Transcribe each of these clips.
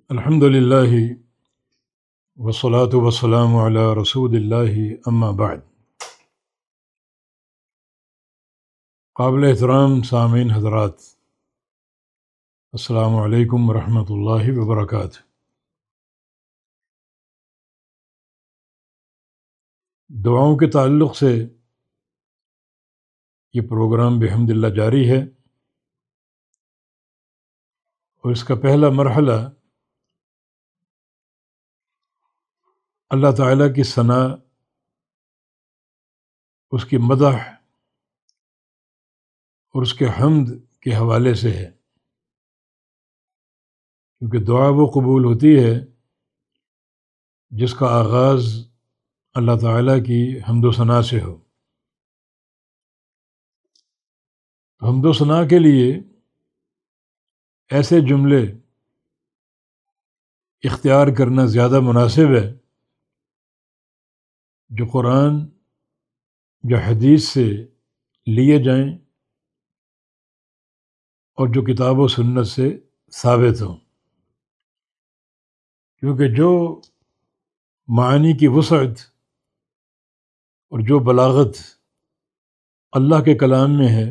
الحمد للہ والصلاة والسلام علی رسول اللہ اما بعد۔ قابل احترام سامعین حضرات، السلام علیکم ورحمۃ اللہ وبرکاتہ۔ دعاؤں کے تعلق سے یہ پروگرام بحمد اللہ جاری ہے، اور اس کا پہلا مرحلہ اللہ تعالیٰ کی ثنا، اس کی مدح اور اس کے حمد کے حوالے سے ہے، کیونکہ دعا وہ قبول ہوتی ہے جس کا آغاز اللہ تعالیٰ کی حمد و ثنا سے ہو۔ حمد و ثنا کے لیے ایسے جملے اختیار کرنا زیادہ مناسب ہے جو قرآن یا حدیث سے لیے جائیں اور جو کتاب و سنت سے ثابت ہوں، کیونکہ جو معانی کی وسعت اور جو بلاغت اللہ کے کلام میں ہے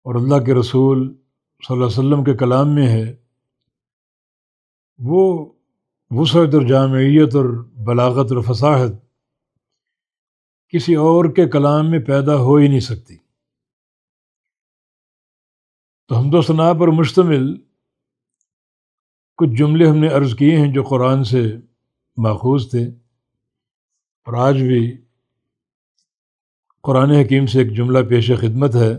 اور اللہ کے رسول صلی اللہ علیہ وسلم کے کلام میں ہے، وہ وسعت اور جامعیت اور بلاغت اور فصاحت کسی اور کے کلام میں پیدا ہو ہی نہیں سکتی۔ تو حمد و ثنا پر مشتمل کچھ جملے ہم نے عرض کیے ہیں جو قرآن سے ماخوذ تھے، اور آج بھی قرآن حکیم سے ایک جملہ پیش خدمت ہے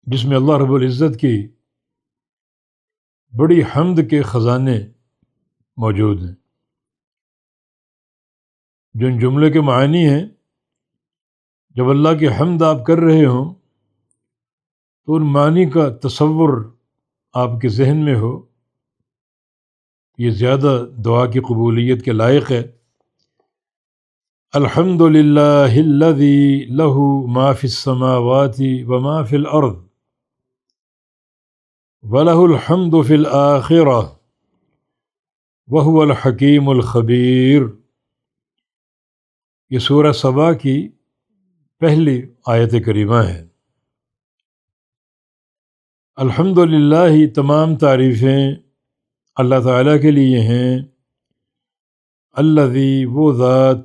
جس میں اللہ رب العزت کی بڑی حمد کے خزانے موجود ہیں۔ جو ان جملے کے معنی ہیں، جب اللہ کی حمد آپ کر رہے ہوں تو ان معنی کا تصور آپ کے ذہن میں ہو، یہ زیادہ دعا کی قبولیت کے لائق ہے۔ الحمد للہ الذی لہ ما فی السماوات وما فی الارض وَلَهُ الْحَمْدُ فِي الْآخِرَةِ وَهُوَ الْحَكِيمُ الْخَبِيرُ۔ یہ سورہ سبا کی پہلی آیت کریمہ ہے۔ الحمدللہ، تمام تعریفیں اللہ تعالیٰ کے لیے ہیں۔ الذی، وہ ذات،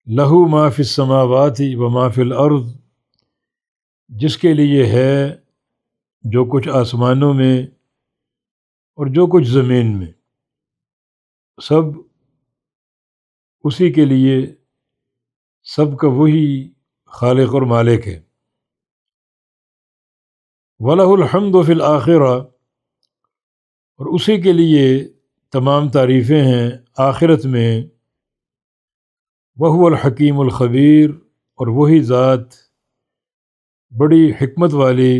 لہ ما فی السماوات وما فی الارض، جس کے لیے ہے جو کچھ آسمانوں میں اور جو کچھ زمین میں، سب اسی کے لیے، سب کا وہی خالق اور مالک ہے۔ وَلَهُ الْحَمْدُ فِي الْآخِرَةِ، اور اسی کے لیے تمام تعریفیں ہیں آخرت میں۔ وَهُوَ الْحَكِيمُ الْخَبِيرُ، اور وہی ذات بڑی حکمت والی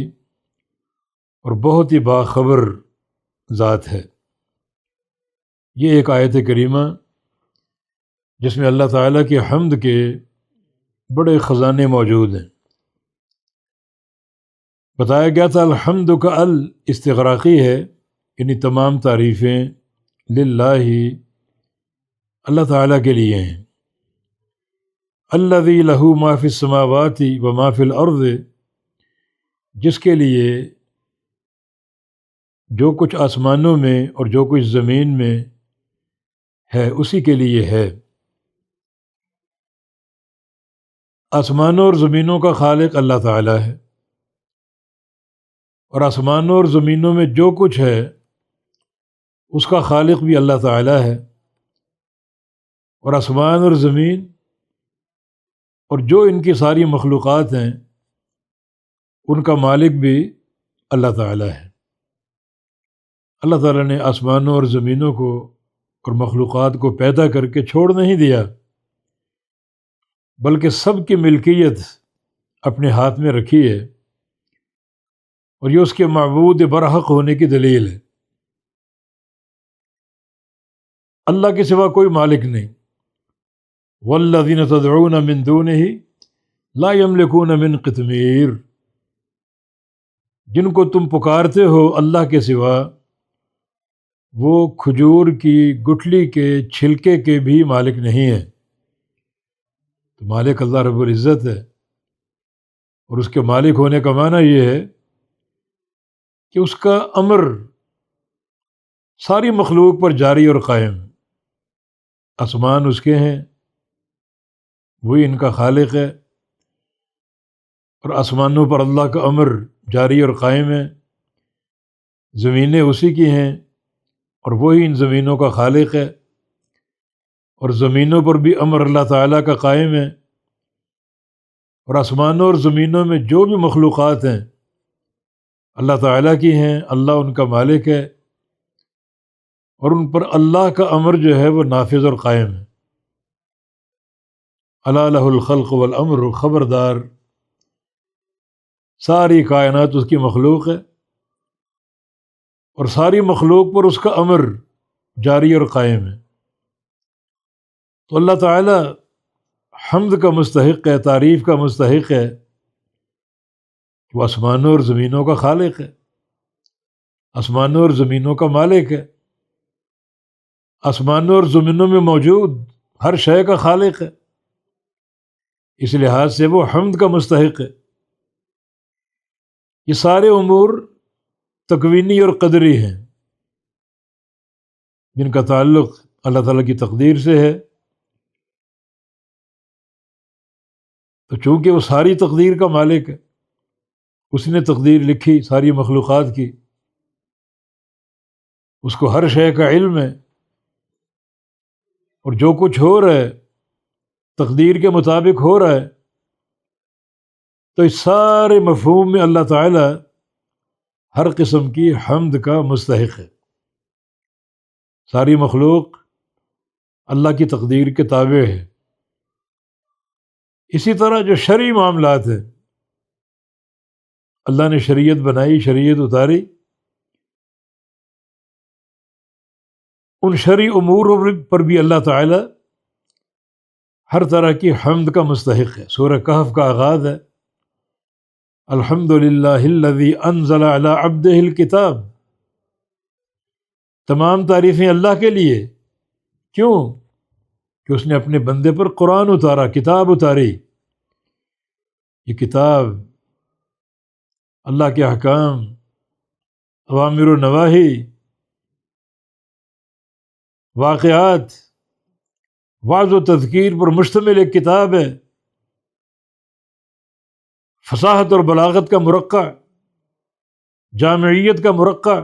اور بہت ہی باخبر ذات ہے۔ یہ ایک آیت کریمہ جس میں اللہ تعالیٰ کی حمد کے بڑے خزانے موجود ہیں۔ بتایا گیا تھا الحمد کا استغراقی ہے، یعنی تمام تعریفیں للہ، اللہ تعالیٰ کے لیے ہیں۔ الذی لہ ما فی السماوات وما فی الارض، جس کے لیے جو کچھ آسمانوں میں اور جو کچھ زمین میں ہے اسی کے لیے ہے۔ آسمانوں اور زمینوں کا خالق اللہ تعالیٰ ہے، اور آسمانوں اور زمینوں میں جو کچھ ہے اس کا خالق بھی اللہ تعالیٰ ہے، اور آسمان اور زمین اور جو ان کی ساری مخلوقات ہیں ان کا مالک بھی اللہ تعالیٰ ہے۔ اللہ تعالیٰ نے آسمانوں اور زمینوں کو اور مخلوقات کو پیدا کر کے چھوڑ نہیں دیا، بلکہ سب کی ملکیت اپنے ہاتھ میں رکھی ہے، اور یہ اس کے معبود برحق ہونے کی دلیل ہے۔ اللہ کے سوا کوئی مالک نہیں۔ والذین تدعون من دونہ لا یملکون من قطمیر، جن کو تم پکارتے ہو اللہ کے سوا، وہ کھجور کی گٹھلی کے چھلکے کے بھی مالک نہیں ہیں۔ تو مالک اللہ رب العزت ہے، اور اس کے مالک ہونے کا معنی یہ ہے کہ اس کا امر ساری مخلوق پر جاری اور قائم۔ آسمان اس کے ہیں، وہی ان کا خالق ہے، اور آسمانوں پر اللہ کا امر جاری اور قائم ہے۔ زمینیں اسی کی ہیں، اور وہی ان زمینوں کا خالق ہے، اور زمینوں پر بھی امر اللہ تعالیٰ کا قائم ہے۔ اور آسمانوں اور زمینوں میں جو بھی مخلوقات ہیں اللہ تعالیٰ کی ہیں، اللہ ان کا مالک ہے، اور ان پر اللہ کا امر جو ہے وہ نافذ اور قائم ہے۔ الا لہ الخلق والامر، خبردار ساری کائنات اس کی مخلوق ہے، اور ساری مخلوق پر اس کا امر جاری اور قائم ہے۔ تو اللہ تعالیٰ حمد کا مستحق ہے، تعریف کا مستحق ہے، وہ آسمانوں اور زمینوں کا خالق ہے، آسمانوں اور زمینوں کا مالک ہے، آسمانوں اور زمینوں میں موجود ہر شے کا خالق ہے۔ اس لحاظ سے وہ حمد کا مستحق ہے۔ یہ سارے امور تکوینی اور قدری ہیں، جن کا تعلق اللہ تعالیٰ کی تقدیر سے ہے۔ تو چونکہ وہ ساری تقدیر کا مالک ہے، اس نے تقدیر لکھی ساری مخلوقات کی، اس کو ہر شے کا علم ہے، اور جو کچھ ہو رہا ہے تقدیر کے مطابق ہو رہا ہے۔ تو اس سارے مفہوم میں اللہ تعالیٰ ہر قسم کی حمد کا مستحق ہے۔ ساری مخلوق اللہ کی تقدیر کے تابع ہے۔ اسی طرح جو شرعی معاملات ہیں، اللہ نے شریعت بنائی، شریعت اتاری، ان شرعی امور پر بھی اللہ تعالی ہر طرح کی حمد کا مستحق ہے۔ سورہ کہف کا آغاز ہے الحمد للہ الذی انزل علی عبدہ الکتاب۔ تمام تعریفیں اللہ کے لیے، کیوں؟ کہ اس نے اپنے بندے پر قرآن اتارا، کتاب اتاری۔ یہ کتاب اللہ کے احکام، اوامر و نواہی، واقعات، وعظ و تذکیر پر مشتمل ایک کتاب ہے، فصاحت اور بلاغت کا مرقع، جامعیت کا مرقع۔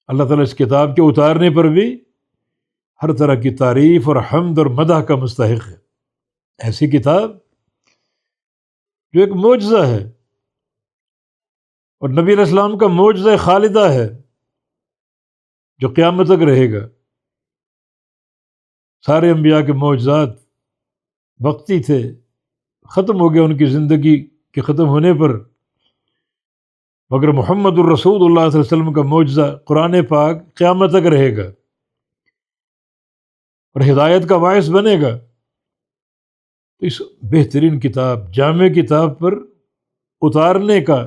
اللہ تعالیٰ اس کتاب کے اتارنے پر بھی ہر طرح کی تعریف اور حمد اور مدح کا مستحق ہے۔ ایسی کتاب جو ایک معجزہ ہے، اور نبی علیہ السلام کا معجزہ خالدہ ہے جو قیامت تک رہے گا۔ سارے انبیاء کے معجزات وقتی تھے، ختم ہو گیا ان کی زندگی کے ختم ہونے پر، مگر محمد الرسول اللہ صلی اللہ علیہ وسلم کا معجزہ قرآن پاک قیامت تک رہے گا اور ہدایت کا باعث بنے گا۔ تو اس بہترین کتاب، جامع کتاب پر اتارنے کا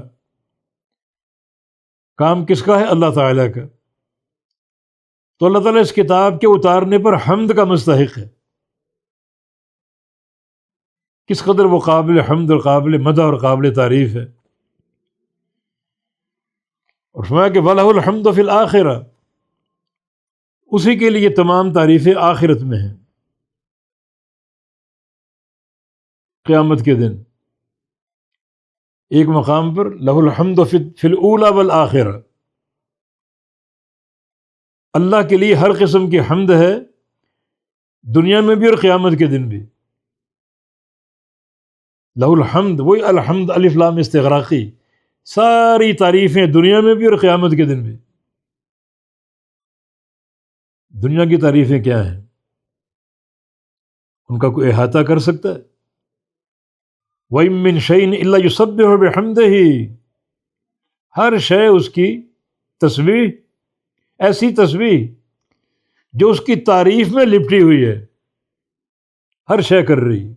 کام کس کا ہے؟ اللہ تعالیٰ کا۔ تو اللہ تعالیٰ اس کتاب کے اتارنے پر حمد کا مستحق ہے۔ کس قدر وہ قابل حمد اور قابل مدح اور قابل تعریف ہے۔ اور فرمایا کہ وَلَهُ الْحَمْدُ فِي الْآخِرَةِ، اسی کے لیے تمام تعریفیں آخرت میں ہیں، قیامت کے دن۔ ایک مقام پر لَهُ الْحَمْدُ فِي الْأُولَى وَالْآخِرَةِ، اللہ کے لیے ہر قسم کی حمد ہے، دنیا میں بھی اور قیامت کے دن بھی۔ لَهُ الْحَمْدُ، وہی الحمد الف لام استغراقی، ساری تعریفیں دنیا میں بھی اور قیامت کے دن بھی۔ دنیا کی تعریفیں کیا ہیں؟ ان کا کوئی احاطہ کر سکتا ہے؟ وَإِن مِّن شَيْءٍ إِلَّا يُسَبِّحُ بِحَمْدِهِ، ہر شے اس کی تسبیح، ایسی تسبیح جو اس کی تعریف میں لپٹی ہوئی ہے، ہر شے کر رہی،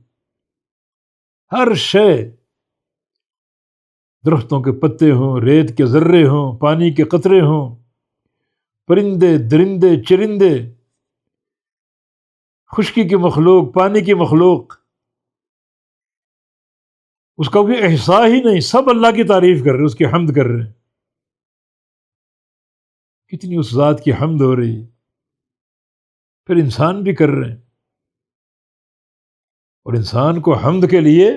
ہر شے درختوں کے پتے ہوں، ریت کے ذرے ہوں، پانی کے قطرے ہوں، پرندے درندے چرندے، خشکی کی مخلوق، پانی کی مخلوق، اس کا کوئی احصاء ہی نہیں، سب اللہ کی تعریف کر رہے ہیں، اس کی حمد کر رہے ہیں۔ کتنی اس ذات کی حمد ہو رہی ہے، پھر انسان بھی کر رہے ہیں، اور انسان کو حمد کے لیے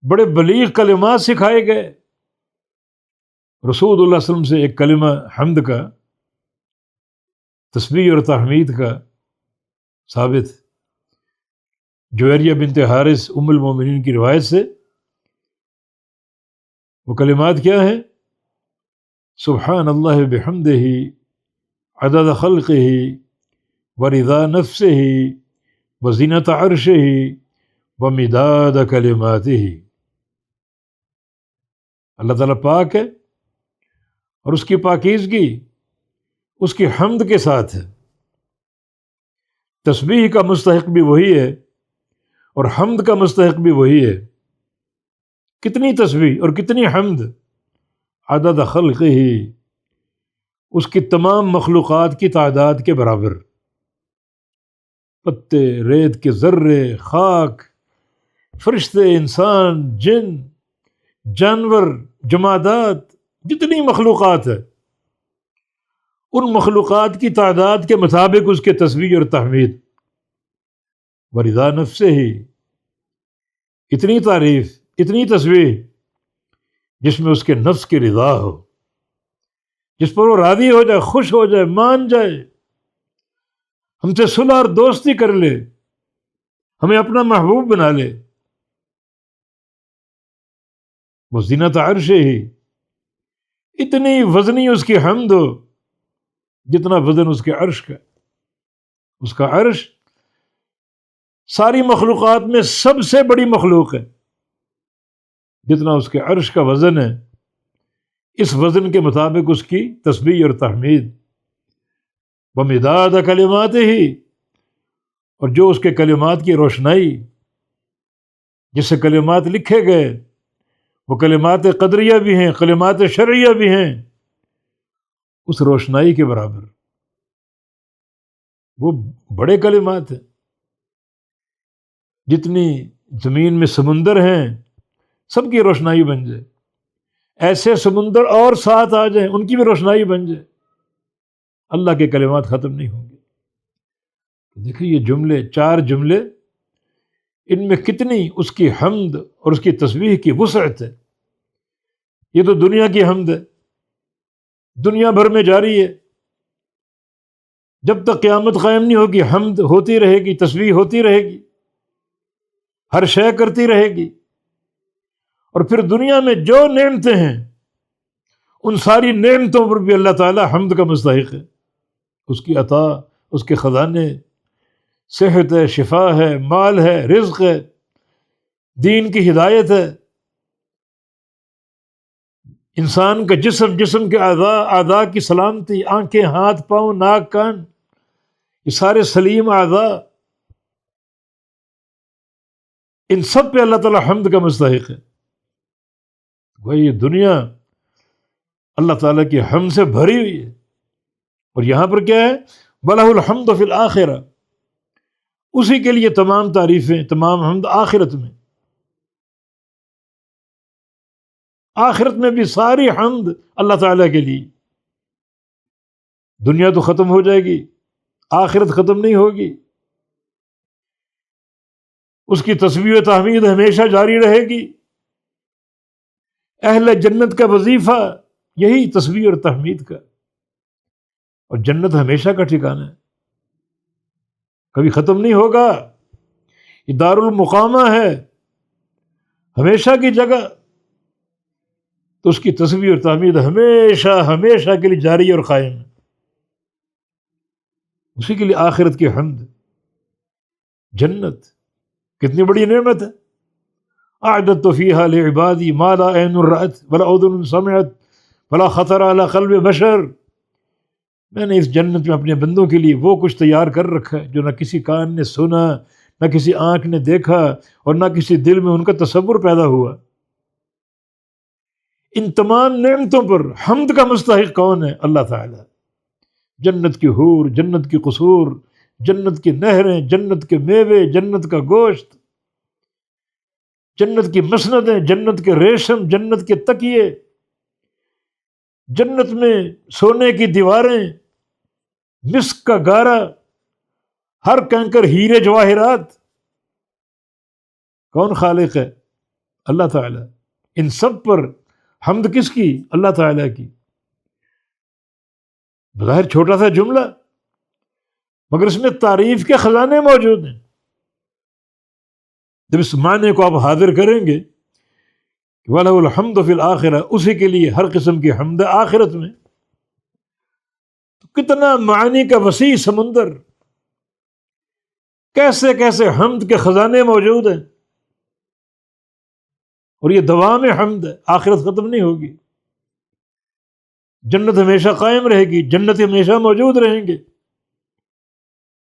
بڑے بلیغ کلمات سکھائے گئے۔ رسول اللہ صلی اللہ علیہ وسلم سے ایک کلمہ حمد کا، تسبیح اور تحمید کا ثابت، جویریہ بنت حارث ام المومنین کی روایت سے، وہ کلمات کیا ہیں؟ سبحان اللہ بحمدہ عدد خلقہ ورضا نفسہ وزینۃ عرشہ ومداد کلماتہ۔ اللہ تعالیٰ پاک ہے، اور اس کی پاکیزگی اس کی حمد کے ساتھ ہے۔ تسبیح کا مستحق بھی وہی ہے اور حمد کا مستحق بھی وہی ہے۔ کتنی تسبیح اور کتنی حمد؟ عدد خلقہ، اس کی تمام مخلوقات کی تعداد کے برابر، پتے، ریت کے ذرے، خاک، فرشتے، انسان، جن، جانور، جمادات، جتنی مخلوقات ہے، ان مخلوقات کی تعداد کے مطابق اس کے تسبیح اور تحمید۔ ورضا نفسہ، اتنی تعریف، اتنی تسبیح جس میں اس کے نفس کی رضا ہو، جس پر وہ راضی ہو جائے، خوش ہو جائے، مان جائے، ہم سے صلح اور دوستی کر لے، ہمیں اپنا محبوب بنا لے۔ وہ زینت عرش ہی، اتنی وزنی اس کی حمد ہو جتنا وزن اس کے عرش کا۔ اس کا عرش ساری مخلوقات میں سب سے بڑی مخلوق ہے، جتنا اس کے عرش کا وزن ہے، اس وزن کے مطابق اس کی تسبیح اور تحمید۔ ومداد کلماتہ، اور جو اس کے کلمات کی روشنائی، جس سے کلمات لکھے گئے، وہ کلمات قدریہ بھی ہیں، کلمات شرعیہ بھی ہیں، اس روشنائی کے برابر۔ وہ بڑے کلمات ہیں، جتنی زمین میں سمندر ہیں سب کی روشنائی بن جائے، ایسے سمندر اور ساتھ آ جائیں ان کی بھی روشنائی بن جائے، اللہ کے کلمات ختم نہیں ہوں گے۔ دیکھیں یہ جملے، 4 جملے، ان میں کتنی اس کی حمد اور اس کی تسبیح کی وسعت ہے۔ یہ تو دنیا کی حمد ہے، دنیا بھر میں جاری ہے، جب تک قیامت قائم نہیں ہوگی حمد ہوتی رہے گی، تسبیح ہوتی رہے گی، ہر شے کرتی رہے گی۔ اور پھر دنیا میں جو نعمتیں ہیں ان ساری نعمتوں پر بھی اللہ تعالی حمد کا مستحق ہے۔ اس کی عطا، اس کے خزانے، صحت ہے، شفا ہے، مال ہے، رزق ہے، دین کی ہدایت ہے، انسان کا جسم کے اعضاء کی سلامتی، آنکھیں، ہاتھ، پاؤں، ناک، کان، یہ سارے سلیم اعضاء، ان سب پہ اللہ تعالی حمد کا مستحق ہے۔ وہی یہ دنیا اللہ تعالیٰ کی حمد سے بھری ہوئی ہے، اور یہاں پر کیا ہے؟ وَلَهُ الْحَمْدُ فِي الْآخِرَةِ، اسی کے لیے تمام تعریفیں، تمام حمد آخرت میں۔ آخرت میں بھی ساری حمد اللہ تعالیٰ کے لیے۔ دنیا تو ختم ہو جائے گی، آخرت ختم نہیں ہوگی، اس کی تسبیح و تحمید ہمیشہ جاری رہے گی۔ اہل جنت کا وظیفہ یہی تسبیح اور تحمید کا، اور جنت ہمیشہ کا ٹھکانہ ہے، کبھی ختم نہیں ہوگا، یہ دار المقامہ ہے، ہمیشہ کی جگہ، تو اس کی تسبیح اور تحمید ہمیشہ ہمیشہ کے لیے جاری اور قائم ہے۔ اسی کے لیے آخرت کی حمد، جنت کتنی بڑی نعمت ہے۔ اعددت فیہا لعبادی ما لا عین رأت ولا اذن سمعت ولا خطر علی قلب بشر، میں نے اس جنت میں اپنے بندوں کے لیے وہ کچھ تیار کر رکھا ہے جو نہ کسی کان نے سنا، نہ کسی آنکھ نے دیکھا، اور نہ کسی دل میں ان کا تصور پیدا ہوا۔ ان تمام نعمتوں پر حمد کا مستحق کون ہے؟ اللہ تعالیٰ۔ جنت کی حور، جنت کی قصور، جنت کی نہریں، جنت کے میوے، جنت کا گوشت، جنت کی مسندیں، جنت کے ریشم، جنت کے تکیے، جنت میں سونے کی دیواریں، مسک کا گارا، ہر کنکر ہیرے جواہرات۔ کون خالق ہے؟ اللہ تعالیٰ۔ ان سب پر حمد کس کی؟ اللہ تعالیٰ کی۔ بظاہر چھوٹا سا جملہ، مگر اس میں تعریف کے خزانے موجود ہیں۔ جب اس معنی کو آپ حاضر کریں گے کہ وَلَهُ الْحَمْدُ فِي الْآخِرَةِ، اسی کے لیے ہر قسم کی حمد آخرت میں، تو کتنا معانی کا وسیع سمندر، کیسے کیسے حمد کے خزانے موجود ہیں، اور یہ دوام حمد ہے، آخرت ختم نہیں ہوگی، جنت ہمیشہ قائم رہے گی، جنت ہمیشہ موجود رہیں گے،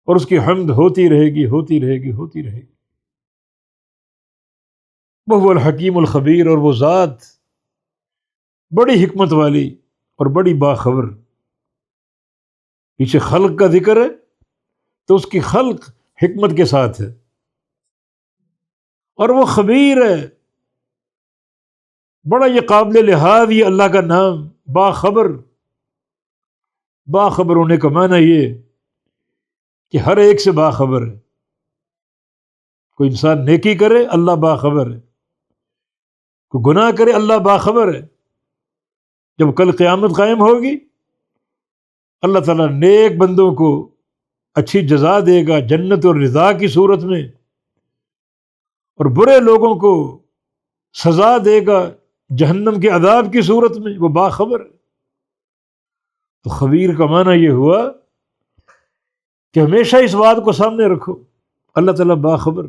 اور اس کی حمد ہوتی رہے گی، ہوتی رہے گی، ہوتی رہے گی۔ وہ الحکیم الخبیر، اور وہ ذات بڑی حکمت والی اور بڑی باخبر۔ پیچھے خلق کا ذکر ہے تو اس کی خلق حکمت کے ساتھ ہے، اور وہ خبیر ہے، بڑا یہ قابل لحاظ یہ اللہ کا نام باخبر۔ باخبر ہونے کا معنی یہ کہ ہر ایک سے باخبر ہے۔ کوئی انسان نیکی کرے، اللہ باخبر ہے، کوئی گناہ کرے، اللہ باخبر ہے۔ جب کل قیامت قائم ہوگی، اللہ تعالیٰ نیک بندوں کو اچھی جزا دے گا جنت اور رضا کی صورت میں، اور برے لوگوں کو سزا دے گا جہنم کے عذاب کی صورت میں۔ وہ باخبر ہے۔ تو خبیر کا معنی یہ ہوا کہ ہمیشہ اس بات کو سامنے رکھو، اللہ تعالیٰ باخبر،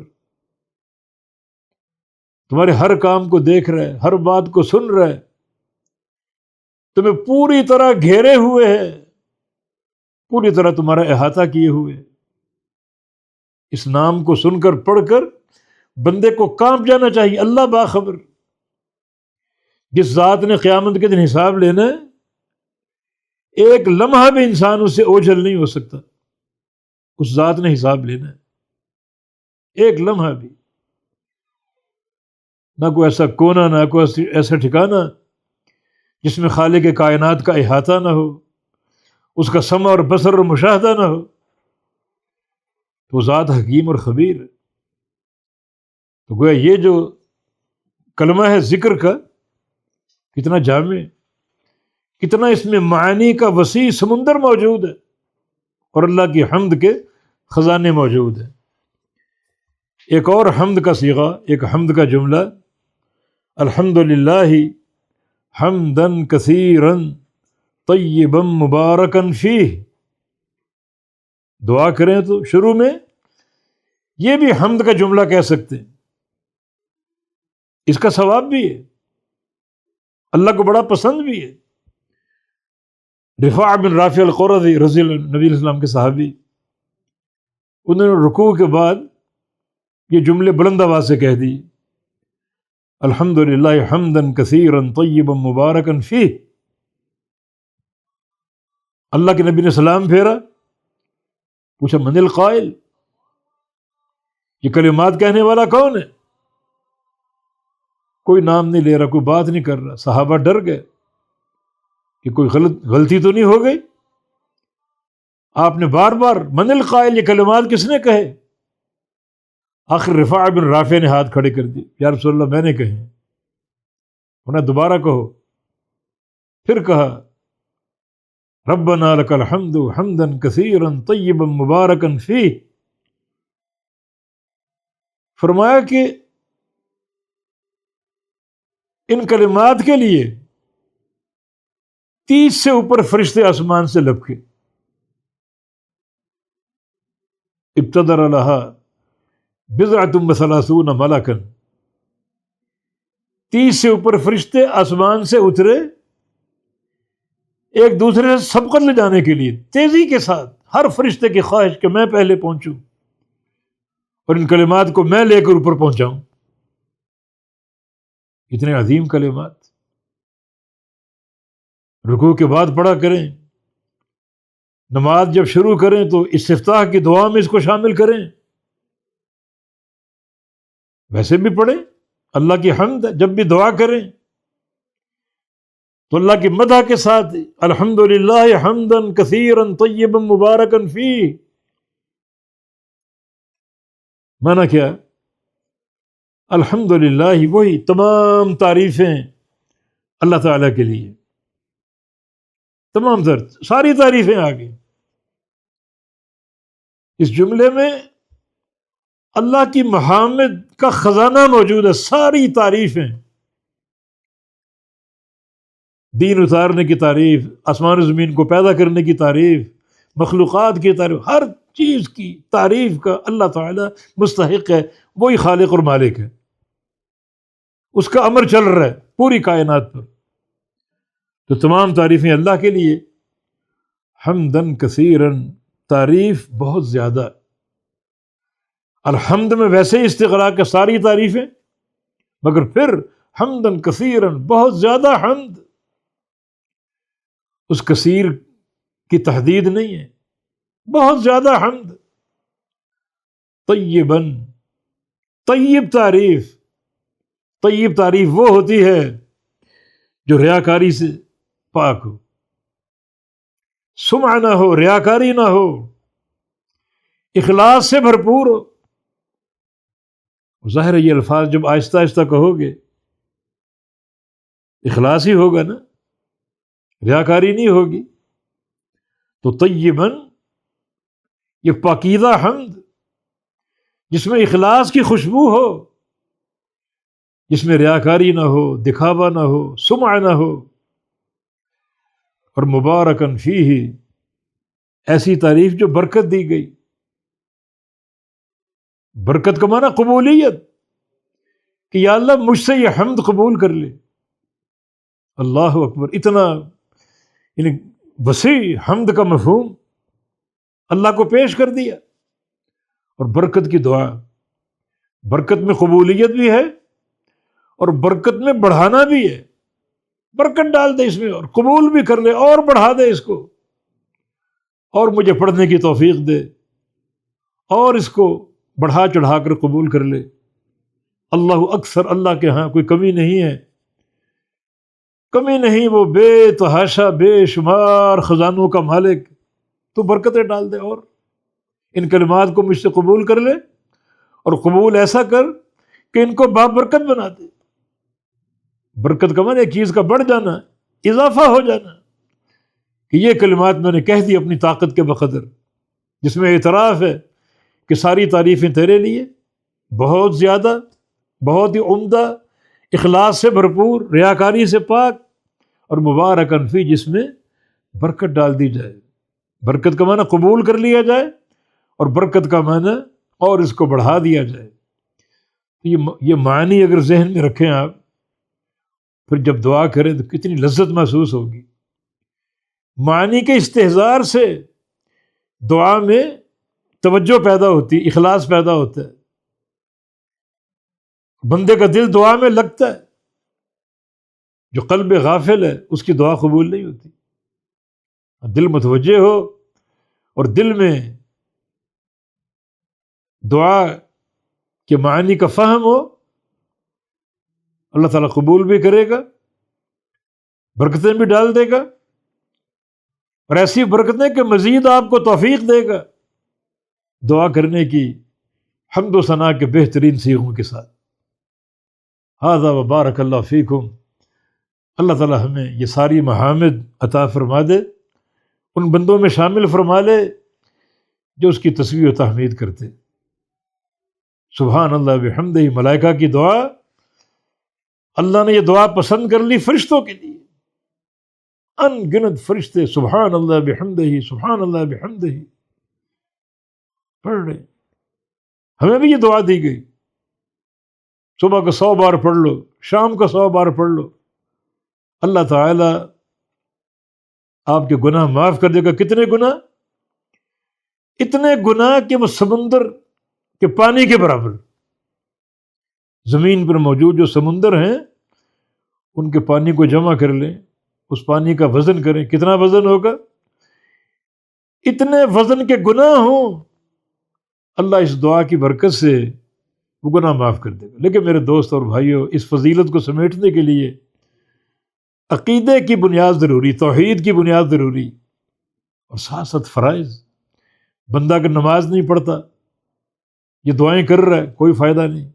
تمہارے ہر کام کو دیکھ رہا ہے، ہر بات کو سن رہا ہے، تمہیں پوری طرح گھیرے ہوئے ہے، پوری طرح تمہارا احاطہ کیے ہوئے۔ اس نام کو سن کر پڑھ کر بندے کو کانپ جانا چاہیے، اللہ باخبر۔ جس ذات نے قیامت کے دن حساب لینا ہے، ایک لمحہ بھی انسان اس سے اوجھل نہیں ہو سکتا۔ اس ذات نے حساب لینا ہے، ایک لمحہ بھی، نہ کوئی ایسا کونا، نہ کوئی ایسا ٹھکانہ جس میں خالق کائنات کا احاطہ نہ ہو، اس کا سمع اور بصر اور مشاہدہ نہ ہو۔ تو ذات حکیم اور خبیر ہے۔ تو گویا یہ جو کلمہ ہے ذکر کا، کتنا جامع، کتنا اس میں معانی کا وسیع سمندر موجود ہے، اور اللہ کی حمد کے خزانے موجود ہیں۔ ایک اور حمد کا صیغہ، ایک حمد کا جملہ، الحمدللہ حمدن کثیرن طیبا مبارکن فیہ۔ دعا کریں تو شروع میں یہ بھی حمد کا جملہ کہہ سکتے ہیں، اس کا ثواب بھی ہے، اللہ کو بڑا پسند بھی ہے۔ رفاع بن رافع القرظی رضی اللہ، نبی علیہ السلام کے صحابی، انہوں نے رکوع کے بعد یہ جملے بلند آواز سے کہہ دی، الحمدللہ حمدن کثیرا طیبا مبارکن فیہ۔ اللہ کے نبی نے سلام پھیرا، پوچھا من القائل، یہ کلمات کہنے والا کون ہے؟ کوئی نام نہیں لے رہا، کوئی بات نہیں کر رہا۔ صحابہ ڈر گئے کہ کوئی غلطی تو نہیں ہو گئی۔ آپ نے بار بار من القائل، یہ کلمات کس نے کہے؟ آخر رفاع بن رافع نے ہاتھ کھڑے کر دیے، یا رسول اللہ میں نے کہے، انہیں دوبارہ کہو۔ پھر کہا ربنا لک الحمد حمدا کثیرا طیبا مبارکا فیہ۔ فرمایا کہ ان کلمات کے لیے 30 سے اوپر فرشتے آسمان سے لپکے، ابتدر لہا بضعۃ وثلاثون ملکا، 30 سے اوپر فرشتے آسمان سے اترے ایک دوسرے سے سبقت لے جانے کے لیے، تیزی کے ساتھ، ہر فرشتے کی خواہش کہ میں پہلے پہنچوں اور ان کلمات کو میں لے کر اوپر پہنچاؤں۔ اتنے عظیم کلمات، رکوع کے بعد پڑھا کریں، نماز جب شروع کریں تو استفتاح کی دعا میں اس کو شامل کریں، ویسے بھی پڑھیں، اللہ کی حمد ہے، جب بھی دعا کریں تو اللہ کی مدح کے ساتھ الحمدللہ حمدا کثیرا طیبا مبارکا فیہ، معنی کیا؟ الحمدللہ وہی تمام تعریفیں اللہ تعالیٰ کے لیے، تمام ساری تعریفیں آ گئی اس جملے میں، اللہ کی محامد کا خزانہ موجود ہے، ساری تعریفیں، دین اتارنے کی تعریف، آسمان و زمین کو پیدا کرنے کی تعریف، مخلوقات کی تعریف، ہر چیز کی تعریف کا اللہ تعالیٰ مستحق ہے، وہی خالق اور مالک ہے، اس کا امر چل رہا ہے پوری کائنات پر، تو تمام تعریفیں اللہ کے لیے، حمدن کثیرن، تعریف بہت زیادہ، الحمد میں ویسے ہی استغراق ہے ساری تعریفیں، مگر پھر حمدن کثیرن، بہت زیادہ حمد، اس کثیر کی تحدید نہیں ہے، بہت زیادہ حمد، طیباً، طیب تعریف، طیب تعریف وہ ہوتی ہے جو ریاکاری سے پاک ہو، سمعہ نہ ہو، ریاکاری نہ ہو، اخلاص سے بھرپور ہو۔ ظاہر ہے یہ الفاظ جب آہستہ آہستہ کہو گے اخلاص ہی ہوگا نا، ریاکاری نہیں ہوگی، تو طیباً یہ پاکیزہ حمد جس میں اخلاص کی خوشبو ہو، جس میں ریاکاری نہ ہو، دکھاوا نہ ہو، سمعہ نہ ہو، اور مبارکاً فیہ، ایسی تعریف جو برکت دی گئی، برکت کا معنی قبولیت، کہ یا اللہ مجھ سے یہ حمد قبول کر لے، اللہ اکبر، اتنا یعنی وسیع حمد کا مفہوم اللہ کو پیش کر دیا، اور برکت کی دعا، برکت میں قبولیت بھی ہے اور برکت میں بڑھانا بھی ہے، برکت ڈال دے اس میں اور قبول بھی کر لے اور بڑھا دے اس کو، اور مجھے پڑھنے کی توفیق دے اور اس کو بڑھا چڑھا کر قبول کر لے۔ اللہ اکثر، اللہ کے ہاں کوئی کمی نہیں ہے، کمی نہیں، وہ بے تحاشا بے شمار خزانوں کا مالک، تو برکتیں ڈال دے اور ان کلمات کو مجھ سے قبول کر لے، اور قبول ایسا کر کہ ان کو بابرکت بنا دے۔ برکت کا معنی ایک چیز کا بڑھ جانا، اضافہ ہو جانا، کہ یہ کلمات میں نے کہہ دی اپنی طاقت کے بقدر، جس میں اعتراف ہے کہ ساری تعریفیں تیرے لیے، بہت زیادہ، بہت ہی عمدہ، اخلاص سے بھرپور، ریاکاری سے پاک، اور مبارکاً فی، جس میں برکت ڈال دی جائے۔ برکت کا معنی قبول کر لیا جائے، اور برکت کا معنی اور اس کو بڑھا دیا جائے۔ یہ معنی اگر ذہن میں رکھیں آپ، پھر جب دعا کریں تو کتنی لذت محسوس ہوگی۔ معنی کے استحضار سے دعا میں توجہ پیدا ہوتی، اخلاص پیدا ہوتا ہے، بندے کا دل دعا میں لگتا ہے۔ جو قلب غافل ہے اس کی دعا قبول نہیں ہوتی۔ دل متوجہ ہو اور دل میں دعا کے معنی کا فہم ہو، اللہ تعالیٰ قبول بھی کرے گا، برکتیں بھی ڈال دے گا، اور ایسی برکتیں کہ مزید آپ کو توفیق دے گا دعا کرنے کی حمد و ثنا کے بہترین صیغوں کے ساتھ۔ ھذا وبارک اللہ فیکم، اللہ تعالیٰ ہمیں یہ ساری محامد عطا فرما دے، ان بندوں میں شامل فرما لے جو اس کی تسبیح و تحمید کرتے۔ سبحان اللہ بحمدہ، ملائکہ کی دعا، اللہ نے یہ دعا پسند کر لی فرشتوں کے لیے، ان گنت فرشتے سبحان اللہ بحمدہ سبحان اللہ بحمدہ پڑھ رہے۔ ہمیں بھی یہ دعا دی گئی، صبح کا 100 بار پڑھ لو، شام کا 100 بار پڑھ لو، اللہ تعالیٰ آپ کے گناہ معاف کر دے گا۔ کتنے گناہ؟ اتنے گناہ کہ وہ سمندر کے پانی کے برابر۔ زمین پر موجود جو سمندر ہیں ان کے پانی کو جمع کر لیں اس پانی کا وزن کریں، کتنا وزن ہوگا؟ اتنے وزن کے گناہ ہوں، اللہ اس دعا کی برکت سے وہ گناہ معاف کر دے گا۔ لیکن میرے دوست اور بھائیوں، اس فضیلت کو سمیٹنے کے لیے عقیدے کی بنیاد ضروری، توحید کی بنیاد ضروری، اور ساتھ ساتھ فرائض۔ بندہ اگر نماز نہیں پڑھتا، یہ دعائیں کر رہا ہے، کوئی فائدہ نہیں۔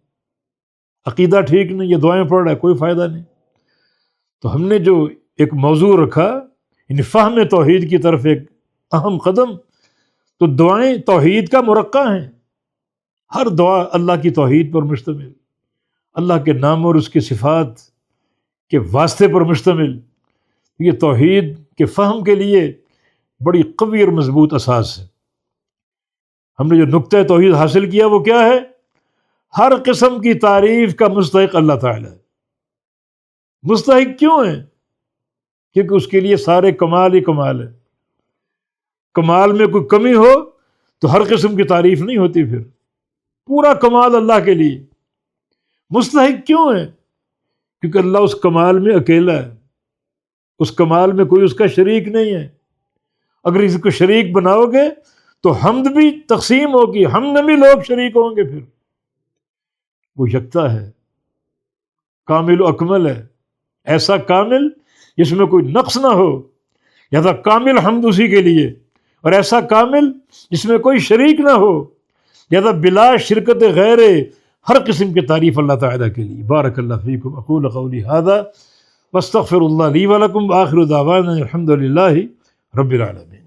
عقیدہ ٹھیک نہیں، یہ دعائیں پڑھ رہا ہے، کوئی فائدہ نہیں۔ تو ہم نے جو ایک موضوع رکھا، یعنی فہم توحید کی طرف ایک اہم قدم، تو دعائیں توحید کا مرقع ہیں۔ ہر دعا اللہ کی توحید پر مشتمل، اللہ کے نام اور اس کی صفات کے واسطے پر مشتمل۔ یہ توحید کے فہم کے لیے بڑی قوی اور مضبوط اساس ہے۔ ہم نے جو نقطہ توحید حاصل کیا وہ کیا ہے؟ ہر قسم کی تعریف کا مستحق اللہ تعالیٰ ہے۔ مستحق کیوں ہے؟ کیونکہ اس کے لیے سارے کمال ہی کمال ہے۔ کمال میں کوئی کمی ہو تو ہر قسم کی تعریف نہیں ہوتی، پھر پورا کمال اللہ کے لیے۔ مستحق کیوں ہے؟ کیونکہ اللہ اس کمال میں اکیلا ہے، اس کمال میں کوئی اس کا شریک نہیں ہے۔ اگر اس کو شریک بناؤ گے تو حمد بھی تقسیم ہوگی، ہم میں بھی لوگ شریک ہوں گے۔ پھر وہ یکتا ہے، کامل و اکمل ہے، ایسا کامل جس میں کوئی نقص نہ ہو، لہذا کامل حمد اسی کے لیے، اور ایسا کامل جس میں کوئی شریک نہ ہو، لہذا بلا شرکت غیر ہر قسم کی تعریف اللہ تعالیٰ کے لیے۔ بارک اللہ فیکم، اقول قولی ھذا واستغفر اللہ لی ولکم، وآخر دعوانا الحمد للہ رب العالمین۔